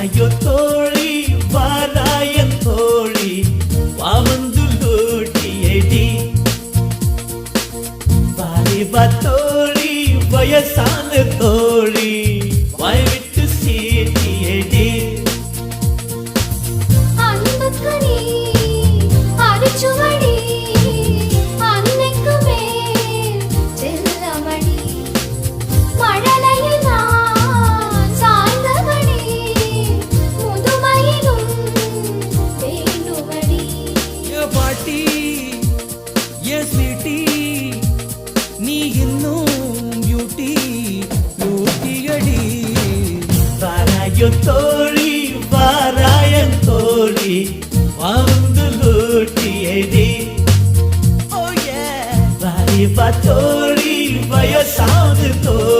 வாராயோ தோழி வாராயன் தோழி வாவந்து லூட்டியடி வாலிபா தோழி வயசான தோழி வாய் விட்டு சீட்டியடி அன்புக்கனி அரிச்சுவடி அன்னைக்குமே செல்லமடி மழலையில் நான் சாய்ந்தபடி முதுமையிலும் வேண்டுமடி ஏ பாட்டி ஏ ஸ்வீட்டி நீ இன்னும் பியூட்டி பியூட்டியடி வாராயோ தோழி வாராயன் தோழி வாவந்து லூட்டியடி வாலிபா தோழி வயசான தோழி